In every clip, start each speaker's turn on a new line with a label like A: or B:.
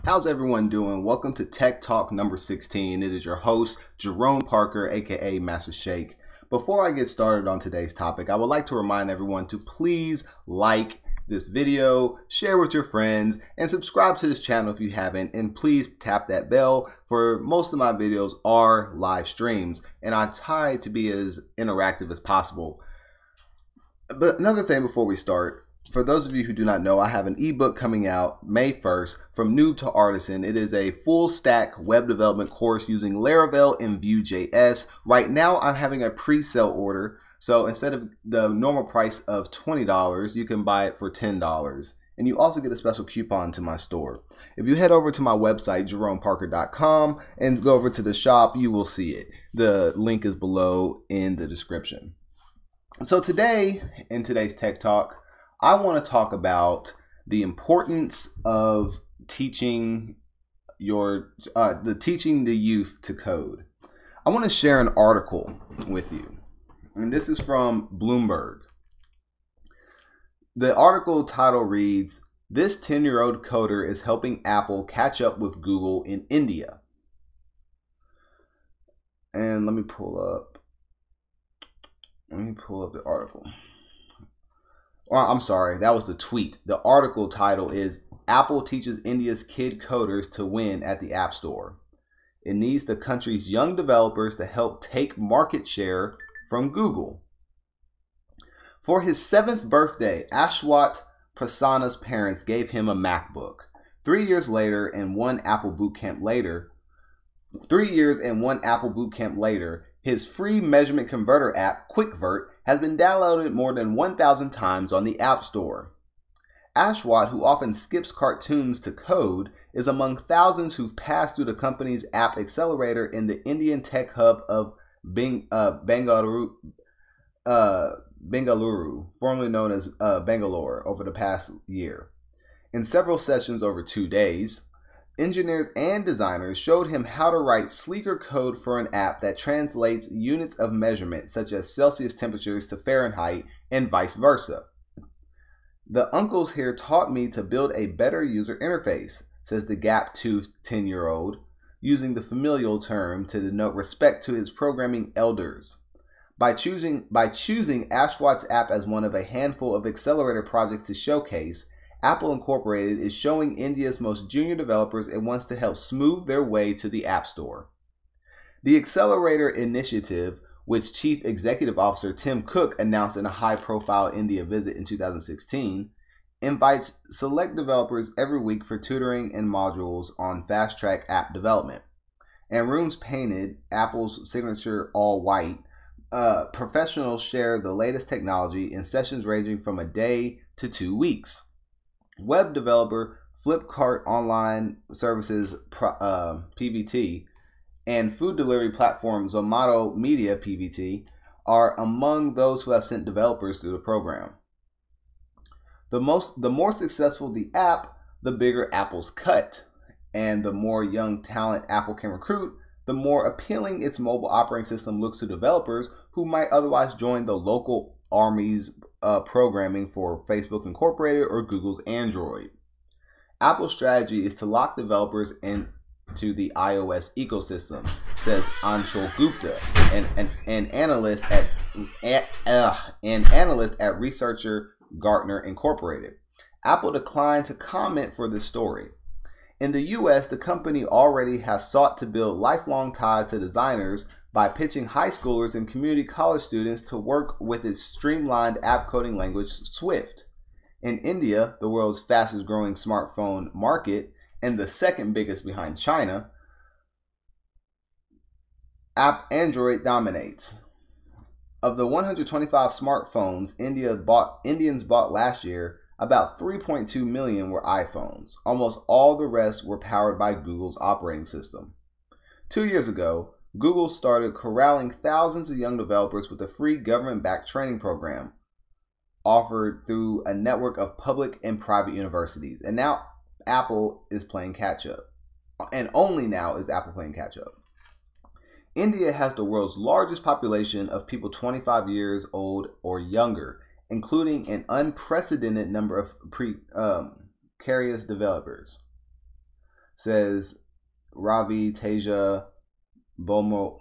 A: How's everyone doing? Welcome to Tech Talk number 16. It is your host, Jerome Parker, aka Master Shake. Before I get started on today's topic, I would like to remind everyone to please like this video, share with your friends, and subscribe to this channel if you haven't. And please tap that bell, for most of my videos are live streams, and I try to be as interactive as possible. But another thing before we start, for those of you who do not know, I have an ebook coming out May 1st, From Noob to Artisan. It is a full stack web development course using Laravel and Vue.js. Right now, I'm having a pre-sale order. So instead of the normal price of $20, you can buy it for $10. And you also get a special coupon to my store. If you head over to my website, jeromeparker.com, and go over to the shop, you will see it. The link is below in the description. So today, in today's Tech Talk, I want to talk about the importance of teaching the youth to code. I want to share an article with you, and this is from Bloomberg. The article title reads, "This 10-year-old coder is helping Apple catch up with Google in India." And let me pull up the article. Well, I'm sorry, that was the tweet. The article title is "Apple Teaches India's Kid Coders to Win at the App Store. It needs the country's young developers to help take market share from Google." For his 7th birthday, Ashwat Prasanna's parents gave him a MacBook. 3 years and one Apple Bootcamp later, his free measurement converter app, QuickVert, has been downloaded more than 1,000 times on the App Store. Ashwat, who often skips cartoons to code, is among thousands who've passed through the company's app accelerator in the Indian tech hub of Bengaluru, formerly known as Bangalore, over the past year. In several sessions over 2 days, engineers and designers showed him how to write sleeker code for an app that translates units of measurement such as Celsius temperatures to Fahrenheit and vice versa. "The uncles here taught me to build a better user interface," says the gap-toothed 10-year-old, using the familial term to denote respect to his programming elders. By choosing Ashwat's app as one of a handful of accelerator projects to showcase, Apple Incorporated is showing India's most junior developers it wants to help smooth their way to the App Store. The Accelerator Initiative, which Chief Executive Officer Tim Cook announced in a high-profile India visit in 2016, invites select developers every week for tutoring and modules on fast-track app development. And rooms painted Apple's signature all-white, professionals share the latest technology in sessions ranging from a day to 2 weeks. Web developer Flipkart Online Services PVT and food delivery platform Zomato Media PVT are among those who have sent developers through the program. The more successful the app, the bigger Apple's cut, and the more young talent Apple can recruit, the more appealing its mobile operating system looks to developers who might otherwise join the local armies programming for Facebook Incorporated or Google's Android. Apple's strategy is to lock developers into the iOS ecosystem, says Anshul Gupta, an analyst at researcher Gartner Incorporated. Apple declined to comment for this story. In the US, the company already has sought to build lifelong ties to designers by pitching high schoolers and community college students to work with its streamlined app coding language, Swift. In India, the world's fastest growing smartphone market and the second biggest behind China, Android dominates. Of the 125 smartphones Indians bought last year, about 3.2 million were iPhones. Almost all the rest were powered by Google's operating system. 2 years ago, Google started corralling thousands of young developers with a free government-backed training program offered through a network of public and private universities. And now Apple is playing catch-up. And only now is Apple playing catch-up. India has the world's largest population of people 25 years old or younger, including an unprecedented number of precarious developers. says Ravi Teja Bomar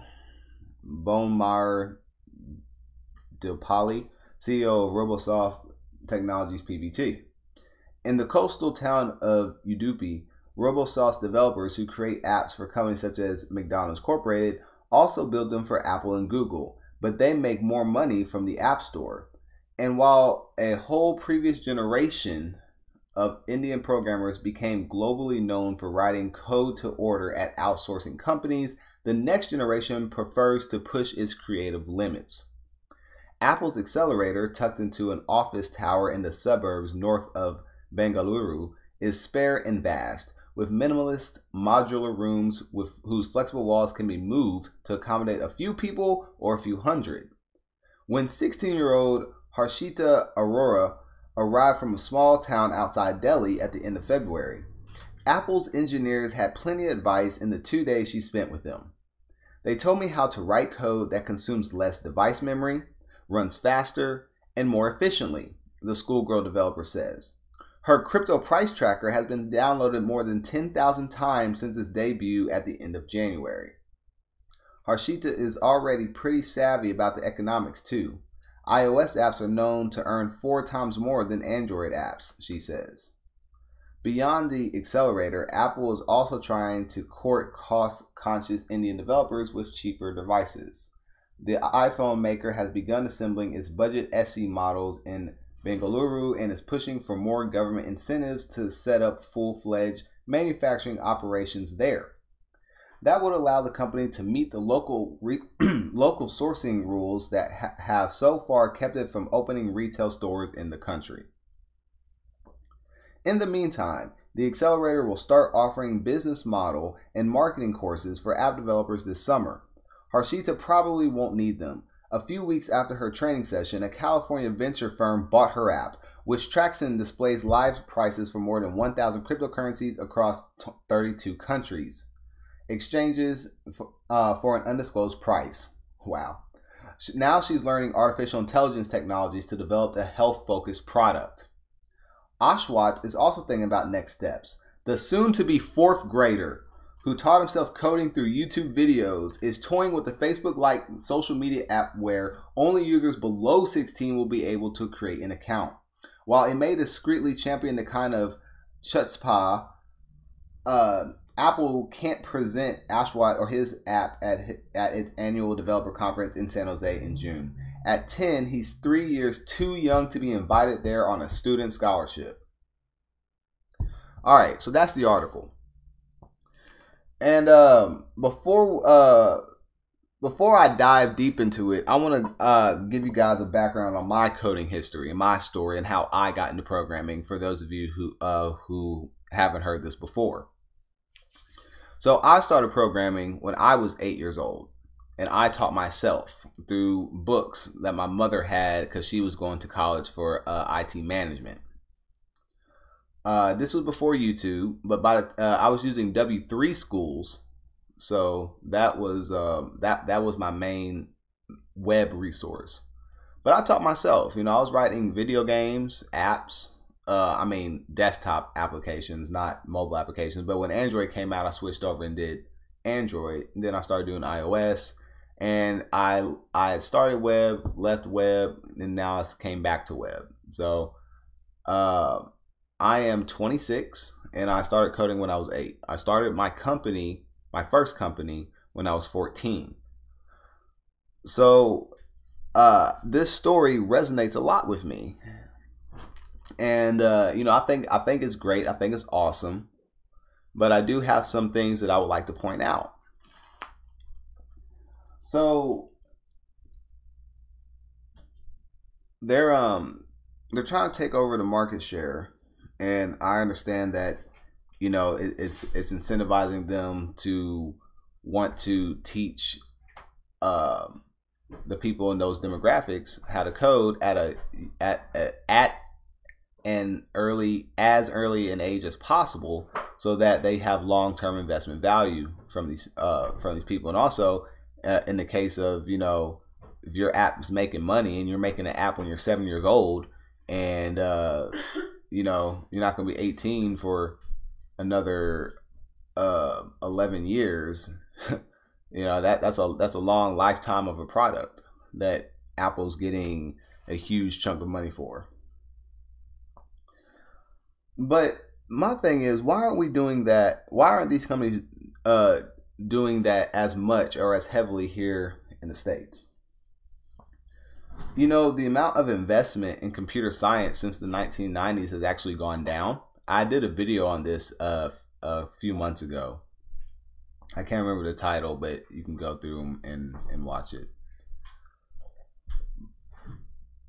A: Dipali, CEO of Robosoft Technologies PBT. In the coastal town of Udupi, Robosoft's developers who create apps for companies such as McDonald's Corporated also build them for Apple and Google, but they make more money from the App Store. And while a whole previous generation of Indian programmers became globally known for writing code to order at outsourcing companies, the next generation prefers to push its creative limits. Apple's accelerator, tucked into an office tower in the suburbs north of Bengaluru, is spare and vast, with minimalist modular rooms whose flexible walls can be moved to accommodate a few people or a few hundred. When 16-year-old Harshita Arora arrived from a small town outside Delhi at the end of February, Apple's engineers had plenty of advice in the 2 days she spent with them. They told me how to write code that consumes less device memory, runs faster, and more efficiently, the schoolgirl developer says. Her crypto price tracker has been downloaded more than 10,000 times since its debut at the end of January. Harshita is already pretty savvy about the economics too. iOS apps are known to earn 4 times more than Android apps, she says. Beyond the accelerator, Apple is also trying to court cost-conscious Indian developers with cheaper devices. The iPhone maker has begun assembling its budget SE models in Bengaluru and is pushing for more government incentives to set up full-fledged manufacturing operations there. That would allow the company to meet the local sourcing rules that have so far kept it from opening retail stores in the country. In the meantime, the accelerator will start offering business model and marketing courses for app developers this summer. Harshita probably won't need them. A few weeks after her training session, a California venture firm bought her app, which tracks and displays live prices for more than 1,000 cryptocurrencies across 32 countries. Exchanges for an undisclosed price. Wow. Now she's learning artificial intelligence technologies to develop a health-focused product. Ashwat is also thinking about next steps. The soon-to-be 4th grader, who taught himself coding through YouTube videos, is toying with the Facebook-like social media app where only users below 16 will be able to create an account. While it may discreetly champion the kind of chutzpah, Apple can't present Ashwat or his app at its annual developer conference in San Jose in June. At 10, he's 3 years too young to be invited there on a student scholarship. All right, so that's the article. And before I dive deep into it, I want to give you guys a background on my coding history and my story and how I got into programming for those of you who haven't heard this before. So I started programming when I was 8 years old, and I taught myself through books that my mother had because she was going to college for IT management. This was before YouTube, but I was using W3 schools, so that was that was my main web resource. But I taught myself. I was writing video games, apps. Desktop applications, not mobile applications. But when Android came out, I switched over and did Android. And then I started doing iOS. And I started web, left web, and now I came back to web. So I am 26, and I started coding when I was 8. I started my company, my first company, when I was 14. So this story resonates a lot with me. And I think it's great. I think it's awesome. But I do have some things that I would like to point out. So they're trying to take over the market share, and I understand that it's incentivizing them to want to teach the people in those demographics how to code at as early an age as possible, so that they have long-term investment value from these people. And also, in the case of if your app is making money and you're making an app when you're 7 years old, and you're not going to be 18 for another 11 years, that's a long lifetime of a product that Apple's getting a huge chunk of money for. But my thing is, why aren't we doing that? Why aren't these companies doing that as much or as heavily here in the States? The amount of investment in computer science since the 1990s has actually gone down. I did a video on this a few months ago. I can't remember the title, but you can go through them and watch it.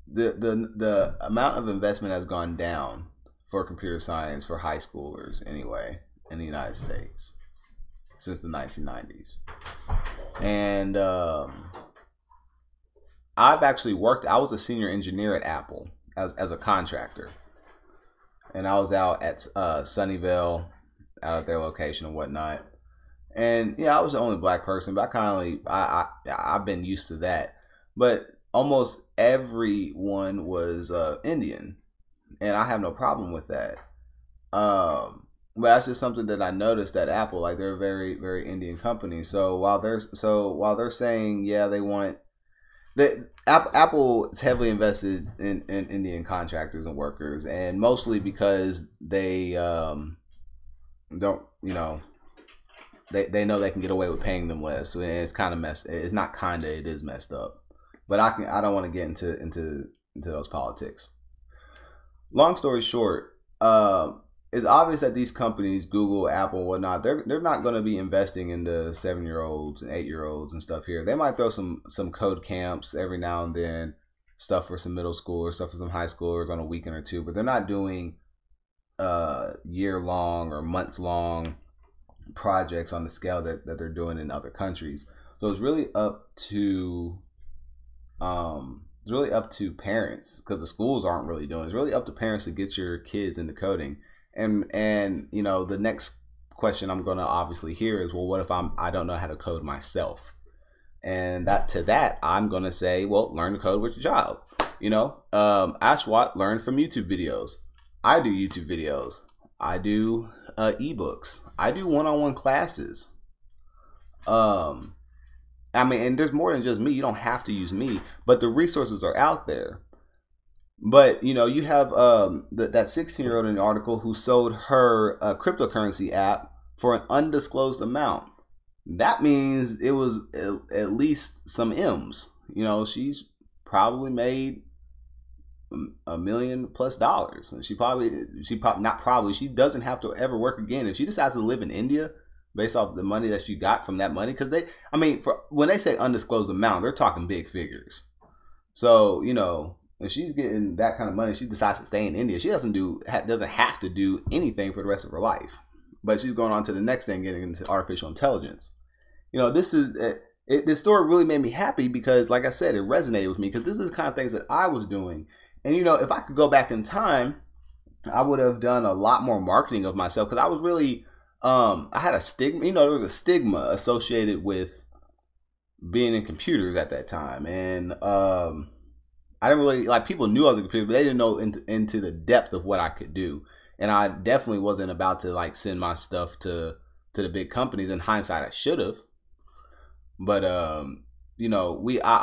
A: The amount of investment has gone down for computer science for high schoolers anyway in the United States since the 1990s. And I've actually worked, I was a senior engineer at Apple as a contractor. And I was out at Sunnyvale, out at their location and whatnot. And yeah, I was the only black person, but I've been used to that. But almost everyone was Indian, and I have no problem with that. But that's just something that I noticed at Apple. Like, they're a very, very Indian company. So while they're saying, yeah, they want that, Apple is heavily invested in Indian contractors and workers, and mostly because they don't, they know they can get away with paying them less. So it's kind of messed. It's not kind of. It is messed up. But I don't want to get into those politics. Long story short, it's obvious that these companies, Google, Apple, whatnot, they're not going to be investing in the 7-year-olds and 8-year-olds and stuff here. They might throw some code camps every now and then, stuff for some middle schoolers, stuff for some high schoolers on a weekend or two, but they're not doing year-long or months-long projects on the scale that they're doing in other countries. So it's really up to parents, because the schools aren't really doing it. It's really up to parents to get your kids into coding. And the next question I'm going to obviously hear is, well, what if I don't know how to code myself? And that I'm going to say, well, learn to code with your child. Ashwat learned from YouTube videos. I do YouTube videos. I do ebooks. I do one-on-one classes. And there's more than just me. You don't have to use me, but the resources are out there. But, you have that 16-year-old in the article who sold her cryptocurrency app for an undisclosed amount. That means it was at least some M's. She's probably made $1 million+ and she doesn't have to ever work again. If she decides to live in India based off the money that she got from that money, because when they say undisclosed amount, they're talking big figures. So, if she's getting that kind of money, she decides to stay in India, she doesn't have to do anything for the rest of her life. But she's going on to the next thing, getting into artificial intelligence. This story really made me happy because, like I said, it resonated with me, because this is the kind of things that I was doing. And, if I could go back in time, I would have done a lot more marketing of myself, because I was really, I had a stigma. There was a stigma associated with being in computers at that time. And I didn't really, people knew I was a computer, but they didn't know into the depth of what I could do. And I definitely wasn't about to send my stuff to the big companies. In hindsight, I should have. But I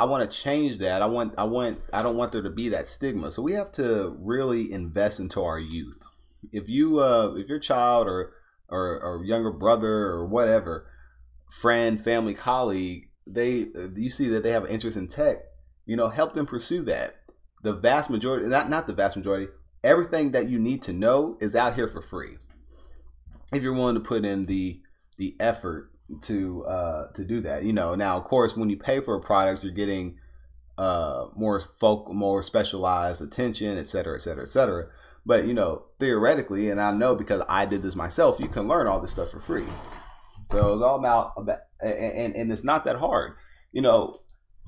A: want to change that. I don't want there to be that stigma. So we have to really invest into our youth. If your child or younger brother or whatever, friend, family, colleague, you see that they have an interest in tech, help them pursue that. The vast majority, not the vast majority, everything that you need to know is out here for free, if you're willing to put in the effort to do that. Now, of course, when you pay for a product, you're getting more specialized attention, et cetera, et cetera, et cetera. But theoretically, and I know because I did this myself, you can learn all this stuff for free. So it's all about and it's not that hard.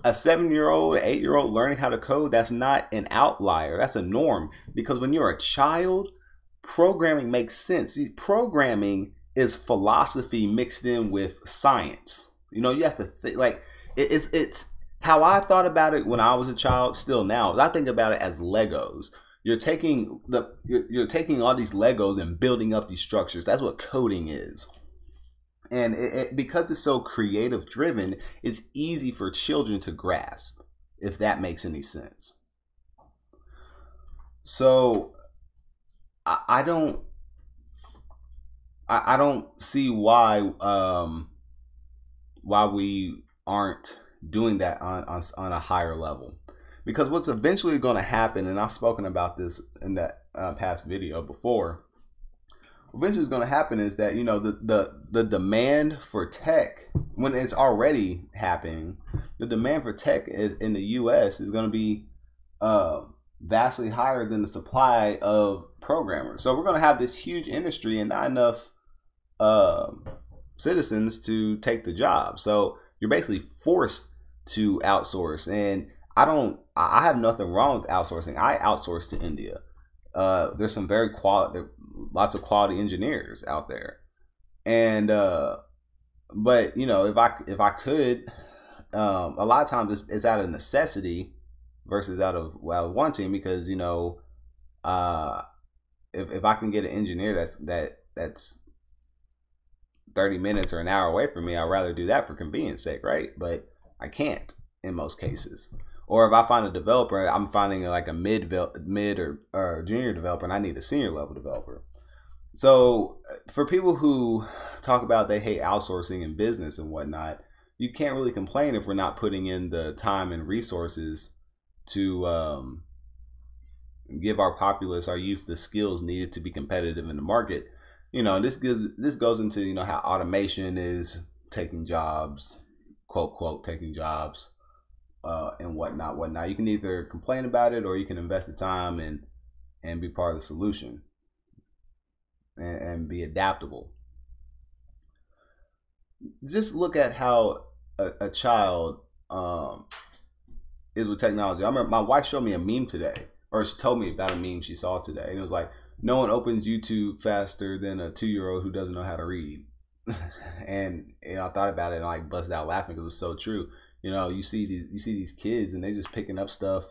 A: A 7-year-old, an 8-year-old learning how to code, that's not an outlier. That's a norm. Because when you're a child, programming makes sense. See, programming is philosophy mixed in with science. You have to think, it's how I thought about it when I was a child. Still now, I think about it as Legos. You're taking all these Legos and building up these structures. That's what coding is. And because it's so creative driven, it's easy for children to grasp, if that makes any sense. So I don't see why we aren't doing that on a higher level. Because what's eventually going to happen, and I've spoken about this in that past video before, eventually is going to happen is that, you know, the demand for tech, when it's already happening, the demand for tech in the US is going to be vastly higher than the supply of programmers. So we're going to have this huge industry and not enough citizens to take the job. So you're basically forced to outsource. And I have nothing wrong with outsourcing. I outsource to India. There's some lots of quality engineers out there. And but you know, if I could, a lot of times it's out of necessity versus out of wanting, because, you know, if I can get an engineer that's 30 minutes or an hour away from me, I'd rather do that for convenience sake, right? But I can't in most cases. Or if I find a developer, I'm finding like a mid or junior developer, and I need a senior level developer. So for people who talk about they hate outsourcing in business and whatnot, you can't really complain if we're not putting in the time and resources to give our populace, our youth, the skills needed to be competitive in the market. You know, this goes into, you know, how automation is taking jobs, quote taking jobs, and whatnot. You can either complain about it, or you can invest the time and be part of the solution and be adaptable. Just look at how a child is with technology. I remember my wife showed me a meme today, or she told me about a meme she saw today, and it was like, no one opens YouTube faster than a 2-year-old who doesn't know how to read. And you know, I thought about it and like busted out laughing because it's so true. You know, you see these kids and they're just picking up stuff,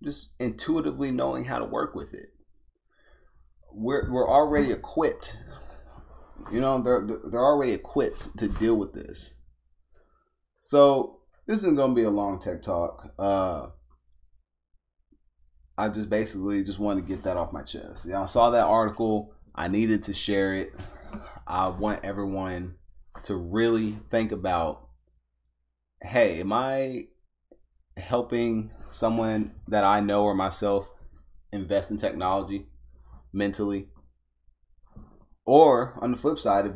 A: just intuitively knowing how to work with it. We're already equipped. You know, they're already equipped to deal with this. So this isn't going to be a long tech talk. I just basically wanted to get that off my chest. Yeah, I saw that article. I needed to share it. I want everyone to really think about, hey, am I helping someone that I know or myself invest in technology mentally? Or on the flip side, if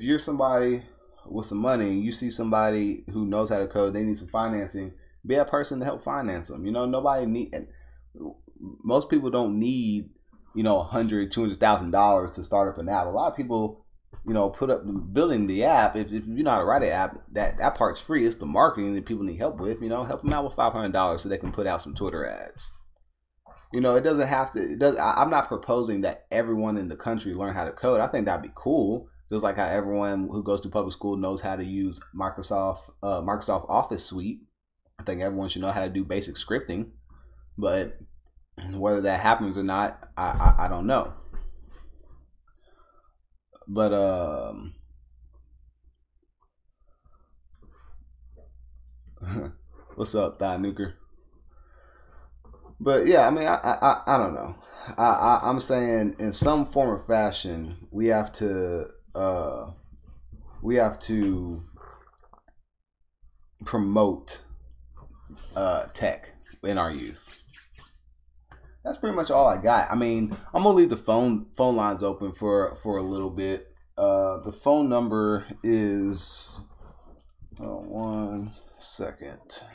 A: you're somebody with some money and you see somebody who knows how to code, they need some financing, be that person to help finance them. You know, most people don't need, you know, $100,000-$200,000 to start up an app. A lot of people, you know, put up building the app. If you know how to write an app, that part's free. It's the marketing that people need help with. You know, help them out with $500 so they can put out some Twitter ads. You know, it doesn't have to. I'm not proposing that everyone in the country learn how to code. I think that'd be cool. Just like how everyone who goes to public school knows how to use Microsoft Office Suite. I think everyone should know how to do basic scripting. But whether that happens or not, I don't know. But what's up, Thigh Nuker? But yeah, I mean, I don't know. I'm saying in some form or fashion, we have to promote tech in our youth. That's pretty much all I got. I mean, I'm gonna leave the phone lines open for a little bit. The phone number is 1 second.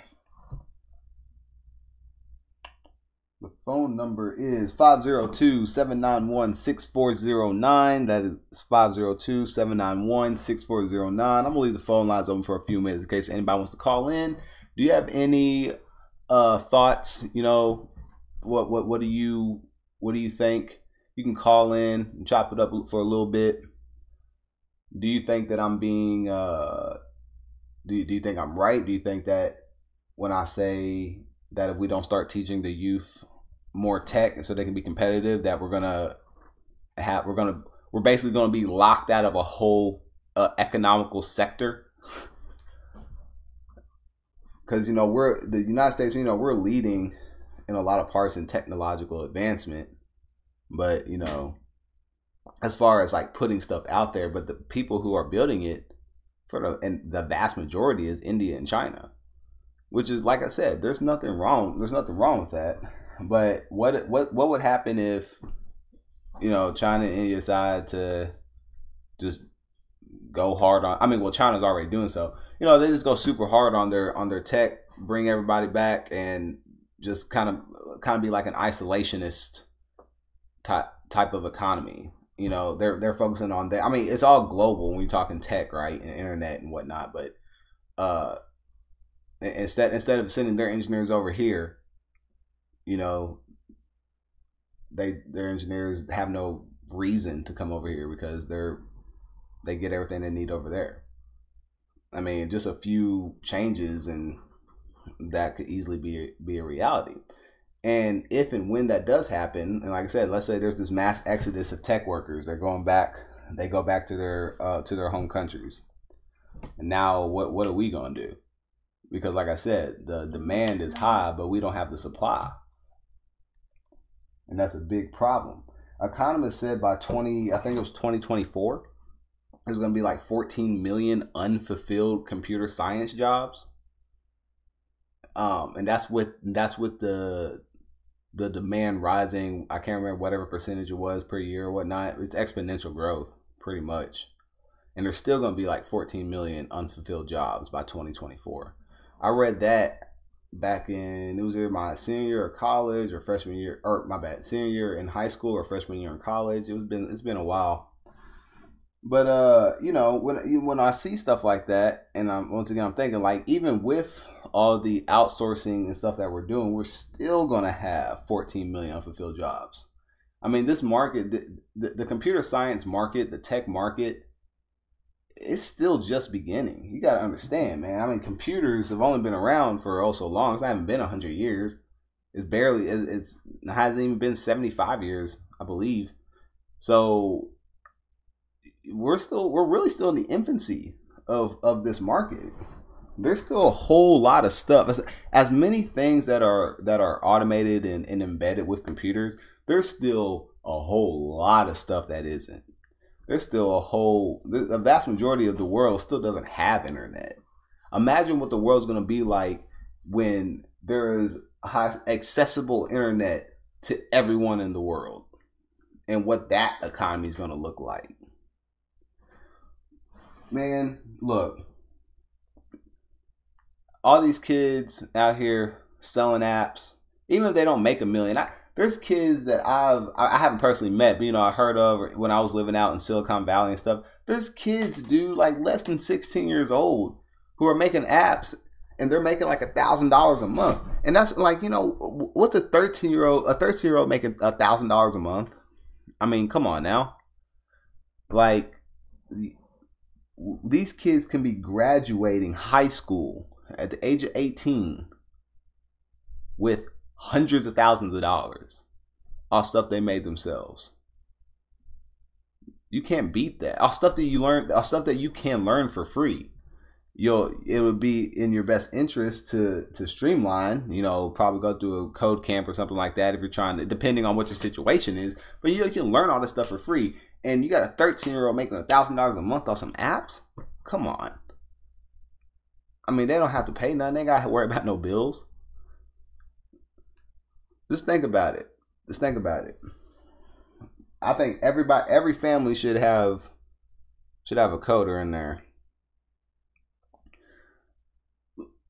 A: The phone number is 502-791-6409. That is 502-791-6409. I'm gonna leave the phone lines open for a few minutes in case anybody wants to call in. Do you have any thoughts? You know, what do you think? You can call in and chop it up for a little bit. Do you think that I'm being do you think I'm right? Do you think that when I say that if we don't start teaching the youth more tech so they can be competitive, that we're basically gonna be locked out of a whole economical sector. Because we're the United States. We're leading in a lot of parts in technological advancement, but as far as like putting stuff out there, but the people who are building it and the vast majority is India and China, which is, like I said, there's nothing wrong with that. But what would happen if China and India decide to just go hard on? I mean, well, China's already doing so. They just go super hard on their tech, bring everybody back, and just kind of be like an isolationist type of economy. They're focusing on that. I mean, it's all global when you're talking tech, right, and internet and whatnot. But instead of sending their engineers over here, their engineers have no reason to come over here because they get everything they need over there. I mean, just a few changes and that could easily be a reality. And if and when that does happen, and like I said, let's say there's this mass exodus of tech workers, they go back to their home countries. And now what are we gonna do? Because like I said, the demand is high, but we don't have the supply. And that's a big problem. Economists said by 2024, there's going to be like 14 million unfulfilled computer science jobs. And that's with the demand rising. I can't remember whatever percentage it was per year or whatnot. It's exponential growth pretty much. And there's still going to be like 14 million unfulfilled jobs by 2024. I read that back in, it was either my senior year of college or freshman year, or my bad, senior year in high school or freshman year in college. It's been a while. But when I see stuff like that, and I'm thinking, like, even with all the outsourcing and stuff that we're doing, we're still gonna have 14 million unfulfilled jobs. I mean, this market, the computer science market, the tech market, it's still just beginning. You got to understand, man. I mean, computers have only been around for oh so long. It's not even been 100 years. It hasn't even been 75 years, I believe. So we're really still in the infancy of this market. There's still a whole lot of stuff. As many things that are automated and embedded with computers, there's still a whole lot of stuff that isn't. There's still a vast majority of the world still doesn't have internet. Imagine what the world's going to be like when there is high accessible internet to everyone in the world, and what that economy is going to look like. Man, look, all these kids out here selling apps, even if they don't make $1 million. There's kids that I haven't personally met, but I heard of when I was living out in Silicon Valley and stuff. There's kids, dude, like less than 16 years old, who are making apps, and they're making like $1,000 a month. And that's like, what's a 13-year-old making $1,000 a month? I mean, come on now. Like, these kids can be graduating high school at the age of 18 with hundreds of thousands of dollars off stuff they made themselves. You can't beat that. Off stuff that you can learn for free. It would be in your best interest to streamline, probably go through a code camp or something like that if you're trying to, depending on what your situation is. But you can learn all this stuff for free. And you got a 13-year-old making $1,000 a month off some apps? Come on. I mean, they don't have to pay nothing. They ain't got to worry about no bills. Just think about it. I think every family should have a coder in there.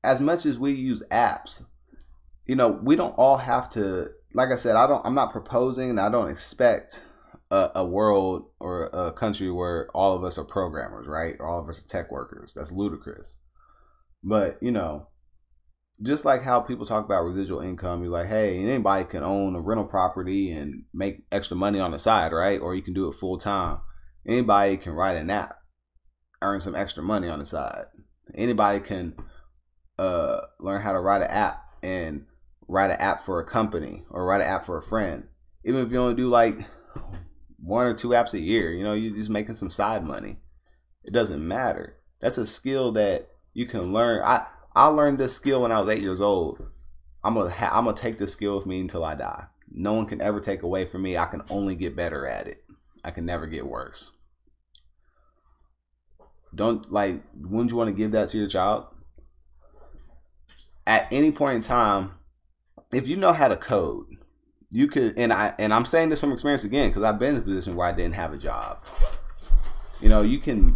A: As much as we use apps, we don't all have to. Like I said, I'm not proposing, and I don't expect a world or a country where all of us are programmers, right? Or all of us are tech workers. That's ludicrous. But just like how people talk about residual income, you're like, hey, anybody can own a rental property and make extra money on the side, right? Or you can do it full time. Anybody can write an app, earn some extra money on the side. Anybody can learn how to write an app and write an app for a company or write an app for a friend. Even if you only do like 1 or 2 apps a year, you're just making some side money. It doesn't matter. That's a skill that you can learn. I learned this skill when I was 8 years old. I'm gonna take this skill with me until I die. No one can ever take away from me. I can only get better at it. I can never get worse. Wouldn't you want to give that to your child? At any point in time, if you know how to code, you could, and I'm saying this from experience again, because I've been in a position where I didn't have a job. You can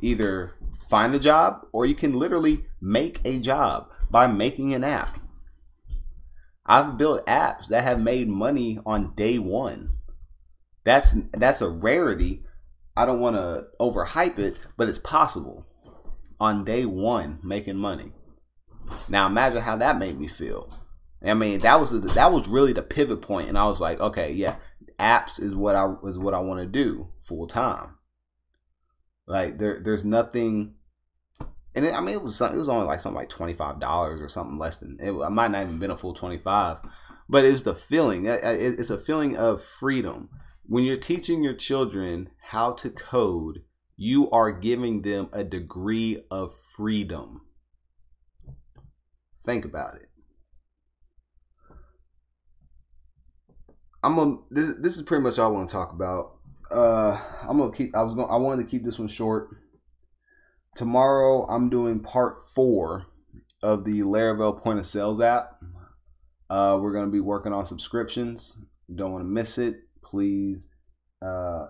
A: either find a job or you can literally make a job by making an app. I've built apps that have made money on day one. That's a rarity. I don't want to overhype it, but it's possible on day one making money. Now imagine how that made me feel. I mean, that was really the pivot point, and I was like, okay, yeah, apps is what I want to do full time. Like there's nothing, and it was only like something like $25 or something less than it. I might not even been a full 25, but it's the feeling. It's a feeling of freedom. When you're teaching your children how to code, you are giving them a degree of freedom. Think about it. This is pretty much all I want to talk about. I wanted to keep this one short. Tomorrow I'm doing part 4 of the Laravel point of sales app. We're going to be working on subscriptions. You don't want to miss it. Please,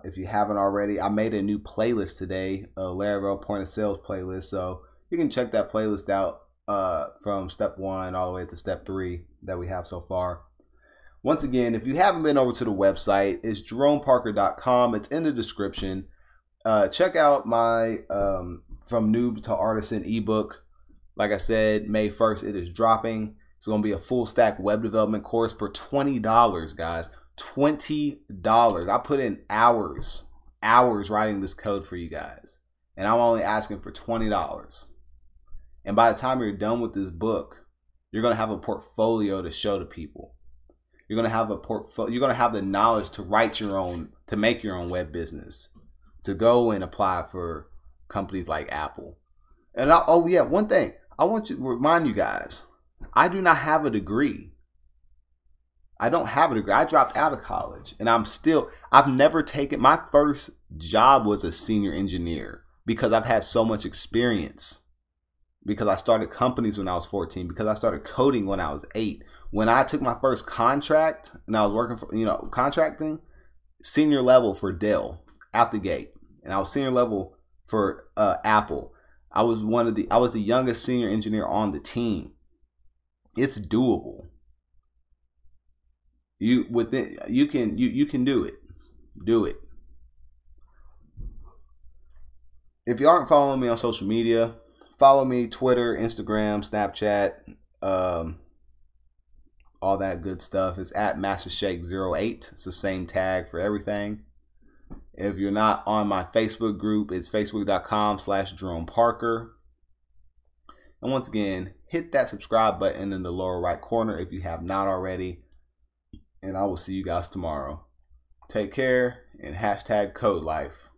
A: if you haven't already, I made a new playlist today, a Laravel point of sales playlist. So you can check that playlist out from step 1 all the way to step 3 that we have so far. Once again, if you haven't been over to the website, it's jeromeparker.com. It's in the description. Check out my From Noob to Artisan ebook. Like I said, May 1st, it is dropping. It's going to be a full stack web development course for $20, guys. $20. I put in hours writing this code for you guys. And I'm only asking for $20. And by the time you're done with this book, you're going to have a portfolio to show to people. You're going to have a portfolio. You're going to have the knowledge to make your own web business, to go and apply for companies like Apple. And one thing I want to remind you guys, I do not have a degree. I don't have a degree. I dropped out of college, and I've never taken, my first job was a senior engineer because I've had so much experience, because I started companies when I was 14, because I started coding when I was 8. When I took my first contract and I was working for, contracting, senior level for Dell out the gate, and I was senior level for Apple. I was the youngest senior engineer on the team. It's doable. You can do it. Do it. If you aren't following me on social media, follow me: Twitter, Instagram, Snapchat, all that good stuff. It's at MasterShake08. It's the same tag for everything. If you're not on my Facebook group, it's facebook.com/JeromeParker. And once again, hit that subscribe button in the lower right corner if you have not already. And I will see you guys tomorrow. Take care and #CodeLife.